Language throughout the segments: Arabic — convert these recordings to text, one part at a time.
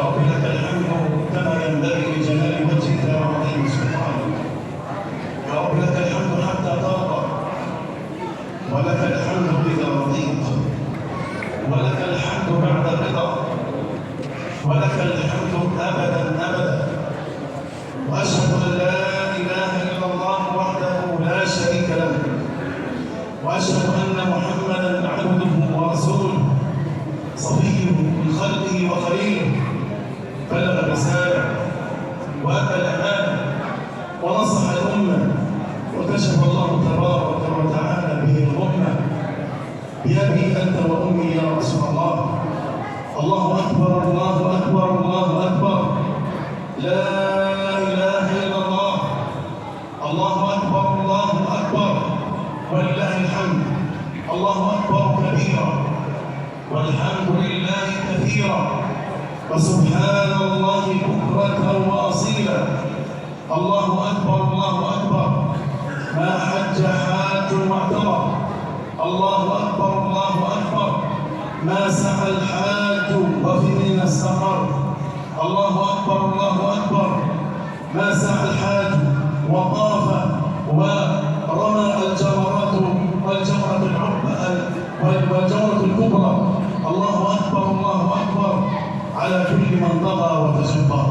رب لك الحمد كما ينبغي لجلال وجهك وعظيم سلطانك. يا رب لك الحمد حتى ترضى، ولك الحمد إذا رضيت، ولك الحمد بعد الرضا، ولك الحمد أبدا أبدا. وأشهد أن لا إله إلا الله وحده لا شريك له، وأشهد أن محمدا عبده ورسوله صفيه من خلقه وخليله، بلغ الرسالة وأدى الأمانة ونصح الأمة، وكشف الله تبارك وتعالى به الغمة. بأبي أنت وأمي يا رسول الله. الله أكبر الله أكبر الله أكبر، لا إله إلا الله. الله أكبر الله أكبر ولله الحمد. الله أكبر كبيرا والحمد لله كثيرا، وسبحان الله بكرة وأصيلا. الله أكبر الله أكبر، ما حج حاج واعتمر. الله أكبر الله أكبر، ما سعى الحاج وفي من السفر. الله أكبر الله أكبر، ما سعى الحاج وطاف ورمى الجمرات والجمرة والجمرة الكبرى. الله أكبر الله أكبر على كل من طغى وتجبر.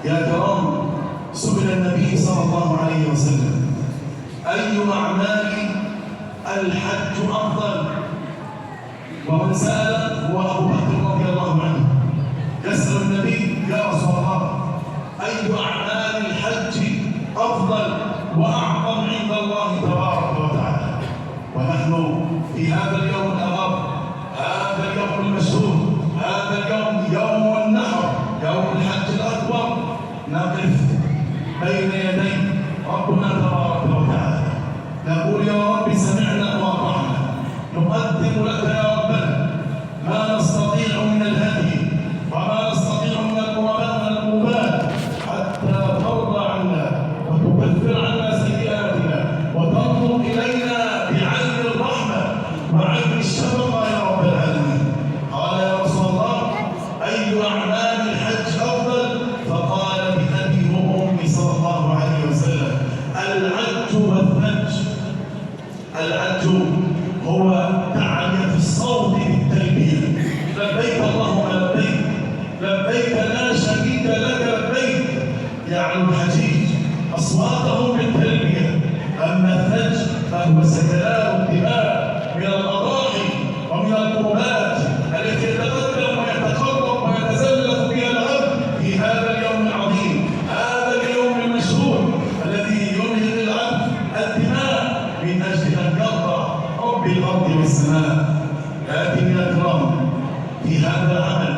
يا كرام، سئل النبي صلى الله عليه وسلم: أي أعمال الحج أفضل؟ ومن سأل هو أبو بكر رضي الله عنه، يسأل النبي: يا رسول الله، أي أعمال الحج أفضل وأعظم عند الله تبارك وتعالى؟ ونحن في هذا اليوم الأغر، هذا اليوم المشهور، هذا اليوم يوم النحر، يوم الحج الأكبر، نقف بين يدي ربنا تبارك وتعالى، نقول: يا رب سمعنا وأطعنا، نقدم لك يا ربنا ما نستطيع من الهدي وما نستطيع من القربات، حتى ترضى عنا وتكفر عنا سيئاتنا وتنظر إلينا بعين الرحمة وعين الشفقة يا رب العالمين. قال: يا رسول الله، أي أعمال الحج أفضل؟ فقال بأبي وأمي صلى الله عليه وسلم: العج والثلج. العج هو تعلية الصوت بالتلبية: لبيك اللهم لبيك، لبيك لا شريك لك لبيك. يعني الحجيج أصواتهم بالتلبية. أما الثلج فهو سكلات الدماء من الأضاحي ومن القربات التي يتقدم ويتقرب ويتزلف بها العبد في هذا اليوم العظيم، هذا اليوم المشهور الذي ينهض العبد الدماء من أجل أن يرضى رب الأرض والسماء. لكن يا كرام، في هذا العمل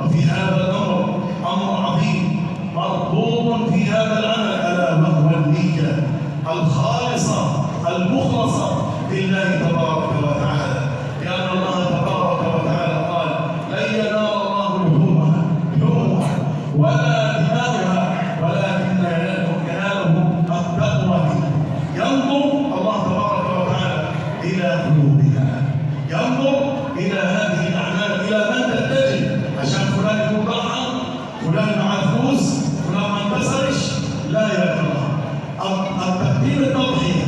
وفي هذا الأمر أمر عظيم مربوط في هذا العمل، ألا وهو النية الخالصة المخلصة لله تبارك وتعالى. لأن الله تبارك وتعالى قال: لن ينال الله لحومها ولا دماؤها ولكن يناله التقوى منكم. ينظر الله تبارك وتعالى إلى قلوبنا، ينظر إلى هذه الأعمال، إلى من تتجه، عشان فلان يكون ضحى، فلان مع فلوس، فلان ما انتصرش. لا يا الله، التقديم التضحية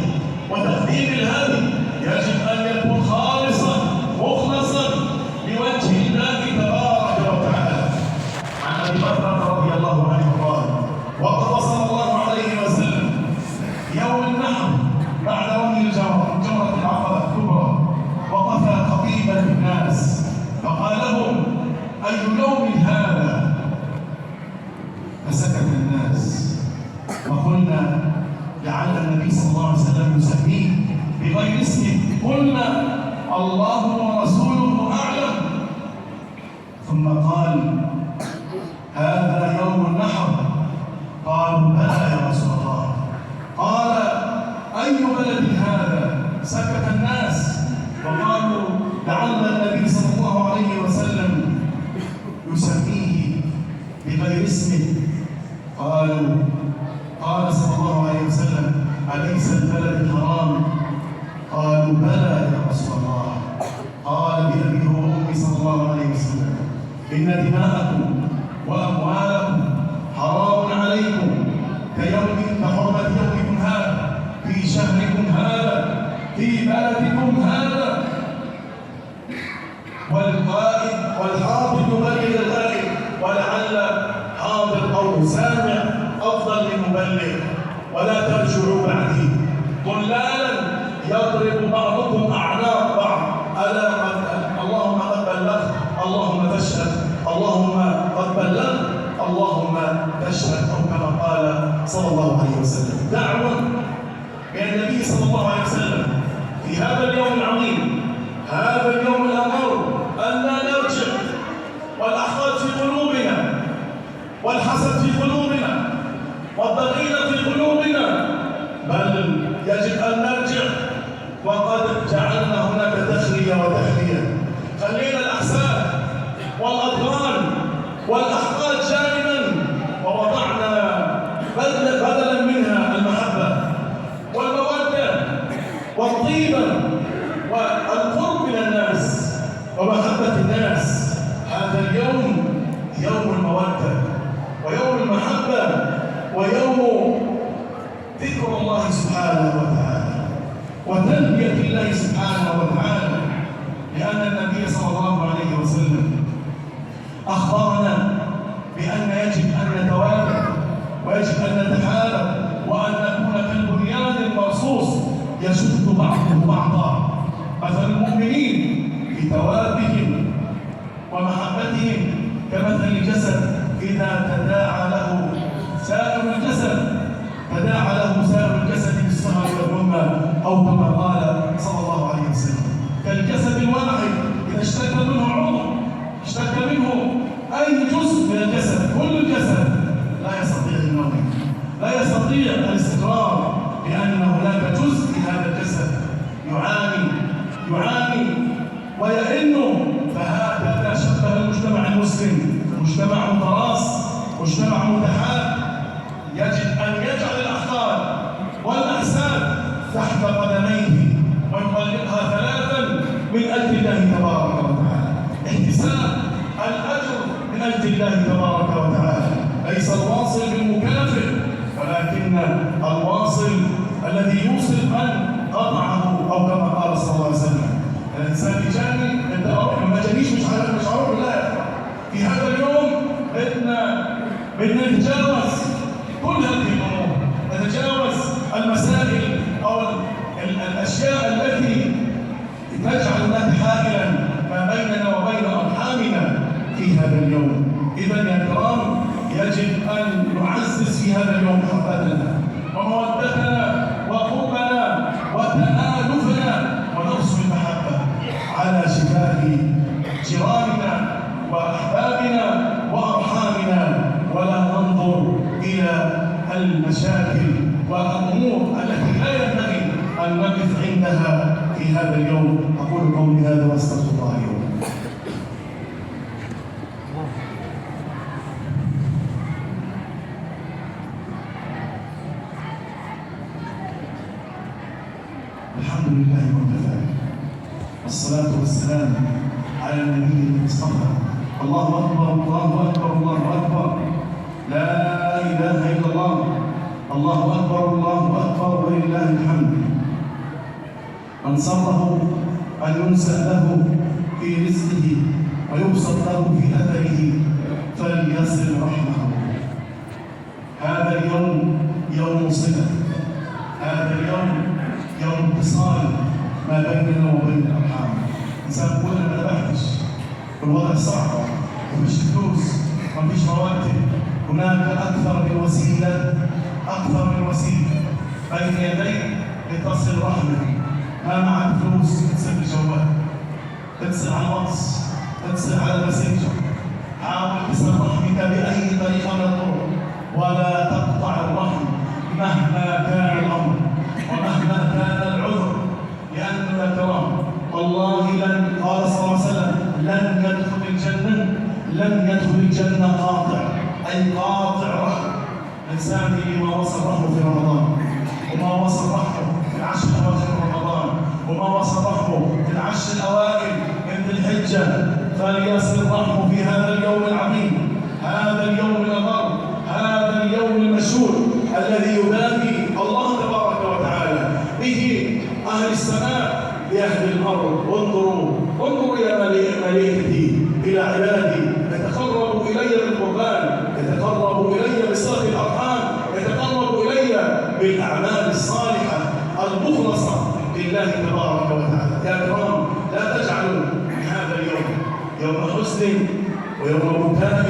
وتقديم الهدي يجب أن يكون خالصا مخلصا لوجه الله تبارك وتعالى. عن أبي بكر رضي الله عنه قال: وقف صلى الله عليه وسلم يوم النحر بعد رمي جمرة العقبة الكبرى، وقف خطيبا للناس فقال لهم: أي يوم هذا؟ فسكت الناس، وقلنا: لعل النبي صلى الله عليه وسلم يسميه بغير اسمه. قلنا: الله ورسوله أعلم. ثم قال: هذا يوم النحر. قالوا: بلى يا رسول الله. قال: أي بلد هذا؟ سكت الناس وقالوا: لعل النبي صلى الله عليه وسلم يسميه بغير اسمه. قال صلى الله عليه وسلم: أليس البلد الحرام؟ قالوا: بلى يا رسول الله. قال بأبي وأمي صلى الله عليه وسلم: إن دماءكم وأموالكم حرام عليكم كحرمة يومكم هذا في شهركم هذا في بلدكم هذا. والحاضر يبلغ الغائب، ولعل حاضر أو سامع أفضل من مبلغ. ولا ترجعوا بعدي ضلالا يضرب بعضكم أعناق بعض. ألا اللهم قد بلغت، اللهم فاشهد، اللهم قد بلغت، اللهم فاشهد، أو كما قال صلى الله عليه وسلم. دعوة من النبي صلى الله عليه وسلم في هذا اليوم العظيم، هذا اليوم الأمر أن لا نرجع، والأحقاد في قلوبنا، والحسد في قلوبنا، والضغينة في قلوبنا، بل يجب أن نرجع. وقد جعلنا هناك تخلية وتحلية، خلينا الأحساد والأضغان والأحقاد جانبا، ووضعنا بدلا منها المحبة والمودة والطيبة والقرب من الناس ومحبة الناس. هذا اليوم يوم المودة ويوم المحبة ويوم ذكر الله سبحانه وتعالى وتلبية الله سبحانه وتعالى، لأن النبي صلى الله عليه وسلم أخبرنا بأن يجب أن نتوالى ويجب أن نتحالى وأن نكون كالبنيان المرصوص يشد بعضه بعضا. مثل المؤمنين في توابهم ومحبتهم كمثل الجسد إذا تداعى له سائر الجسد بالسهر والحمى، أو كما قال صلى الله عليه وسلم. كالجسد الواحد إذا اشتكى منه عضو، اشتكى منه أي جزء من الجسد، كل الجسد لا يستطيع النوم، لا يستطيع الاستقرار، لأن هناك جزء في هذا الجسد يعاني ويئن. فهكذا شبه المجتمع المسلم مجتمع متراص، مجتمع متحاب. يجب أن يجعل الأحقاد والأحساد تحت قدميه ويطلقها ثلاثا من أجل الله تبارك وتعالى، احتساب الأجر من أجل الله تبارك وتعالى. ليس الواصل بالمكافئ، ولكن الواصل الذي يوصل من قطعه، أو كما قال صلى الله عليه وسلم. الإنسان يجاني أنت أروح ما جانيش، مش هروح. لا، في هذا اليوم بدنا نتجاوز كل هذه الأمور، نتجاوز المسائل أو الأشياء التي تجعلنا حائلا ما بيننا وبين أرحامنا في هذا اليوم. إذا يا كرام، يجب أن نعزز في هذا اليوم محبتنا ومودتنا وقربنا وتآلفنا، ونرسل المحبة على شفاه جيراننا وأحبابنا وأرحامنا، ولا ننظر إلى المشاكل والأمور التي لا ينبغي أن نقف عندها في هذا اليوم. أقول قولي هذا وأستغفر الله اليوم. الحمد لله وكفى، والصلاة والسلام على النبي المصطفى. الله أكبر، الله أكبر، الله أكبر، لا إله إلا الله. الله أكبر، الله أكبر، ولله الحمد. من سره أن ينسأ له في رزقه ويبسط له في أثره فليصل رحمه. هذا اليوم يوم صلة، هذا اليوم يوم اتصال ما بيننا وبين الأرحام. إنسان يقول أنا ما ذبحتش، والوضع صعب، مفيش فلوس، مفيش رواتب، هناك أكثر من وسيلة بين يديك لتصل رحمك. ما معك فلوس تتصل بالجوال، تتصل على الواتس، تتصل على الماسنجر، حاول تصل رحمك بأي طريقة من الطرق، ولا تقطع الرحم مهما كان الأمر ومهما كان العذر. لأن يا كرام والله قال صلى الله عليه وسلم لن يدخل الجنة قاطع، أي قاطع رحم. الإنسان ما وصل رحمه في رمضان، وما وصل رحمه في العشر الأواخر من رمضان، وما وصل رحمه في العشر الأوائل من ذي الحجة، فليصل رحمه في هذا اليوم العظيم. هذا إلى عبادي، يتقرب إلي بالقربان، يتقرب إلي بصلة الأرحام، يتقرب إلي بالأعمال الصالحة المخلصة لله تبارك وتعالى. يا كرام، لا تجعلوا هذا اليوم يوم حزن ويوم بكاء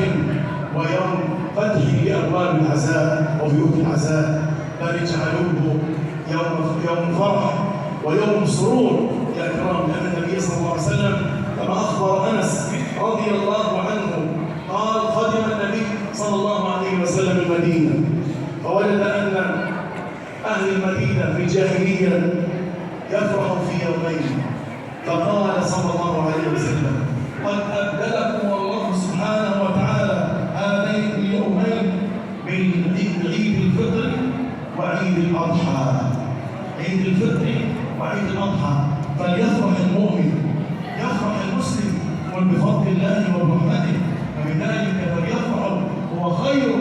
ويوم فتح لأبواب العزاء وبيوت العزاء، بل اجعلوه يوم فرح ويوم سرور يا كرام. لأن النبي صلى الله عليه وسلم كما أخبر أنس رضي الله عنه قال: قدم النبي صلى الله عليه وسلم المدينة فوجد أن أهل المدينة في الجاهلية يفرح في يومين، فقال صلى الله عليه وسلم: قد أبدلكم الله سبحانه وتعالى هذين اليومين بعيد الفطر وعيد الأضحى. عيد الفطر وعيد الأضحى، فليفرح المؤمن، يفرح المسلم بفضل الله ورحمته، فبذلك فليفرح هو خير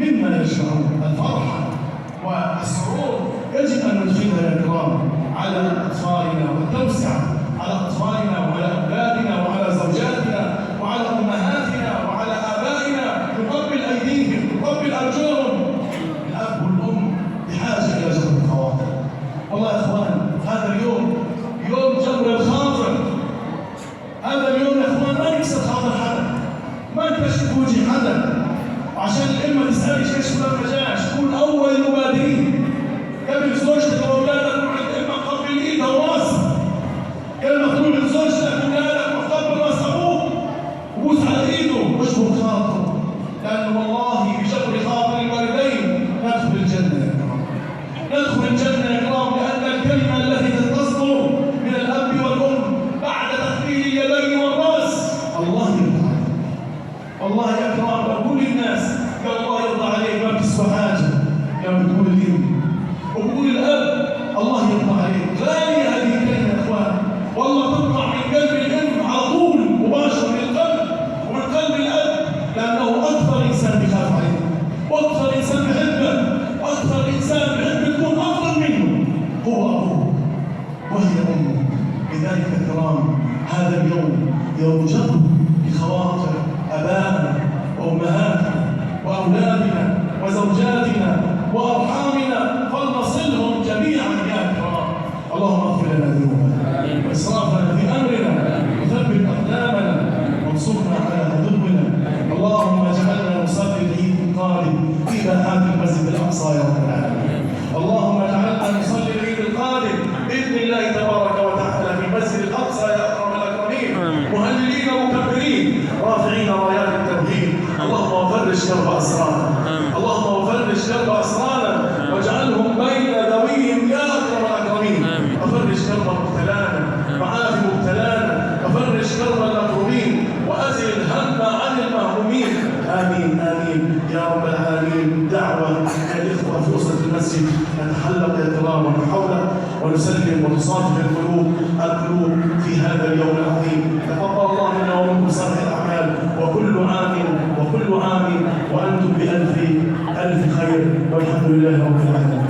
مما يشعرون. الفرحة والسرور يجب أن ندخلها يا كرام على أطفالنا والتوسع على أطفالنا وعلى أولادنا وعلى زوجاتنا وعلى أمهاتنا وعلى آبائنا، نقبل أيديهم، نقبل أرجلهم. الأب والأم بحاجة إلى جبر الخواطر. والله يا إخوان، هذا اليوم يوم جبر الخاطر. هذا اليوم يا إخوان ما نكسر خاطر حدا، ما نكشف وجه حدا. عشان الأمة تسألك ليش فلان ما جاش، كون أول المبادرين. قبل زوجتك وأولادك مع الأمة قبل إيدها وراسها. قبل ما تقول لزوجتك وأولادك وقبل راس أبوك وبوس على إيده واشبك خاطره، لأن والله بجبر خاطر الوالدين ندخل الجنة يا كرام. ندخل الجنة يا كرام، لأن الكلمة التي تصدر من الأب والأم بعد تخليل اليدين والرأس الله يرضى عليك. والله يا كرام لو كل الناس قال الله يرضى عليك ما بتسوى حاجة يا بتقول اليوم، وبقول الأب الله يرضى عليك. غالية هذه الكلمة يا إخوان، والله تطلع من قلب الأم على طول مباشرة من القلب ومن قلب الأب، لأنه أكثر إنسان بيخاف عليه، وأكثر إنسان بحبه، وأكثر إنسان بحب يكون أفضل منه هو أبوه وهي أمه. لذلك يا كرام هذا اليوم يوم جبر بخواطر أبائنا وأمهاتنا وأولادنا وزوجاتنا وأرحامنا، فلنصلهم جميعا يا كرام. اللهم اغفر لنا ذنوبنا وإسرافنا في أمرنا وثبت أقدامنا وانصرنا على عدونا. اللهم اجعلنا نصلي العيد القادم في باحات المسجد الأقصى يا رب العالمين. اللهم اجعلنا نصلي العيد القادم بإذن الله تبارك وتعالى في المسجد الأقصى يا أكرم الأكرمين، مهللين ومكبرين رافعين رايات التوحيد. اللهم فرج كرب أسرانا، اللهم فرج كرب أسرانا واجعلهم بين ذويهم يا أكرم الأكرمين. وفرج كرب مبتلانا وعاف مبتلانا، وفرج كرب المكروبين وأزل الهم عن المهمومين. آمين آمين يا رب العالمين. دعوة الإخوة في أسرة المسجد نتحلق يا كرام حوله ونسلم ونصافح القلوب في هذا اليوم العظيم. تقبل الله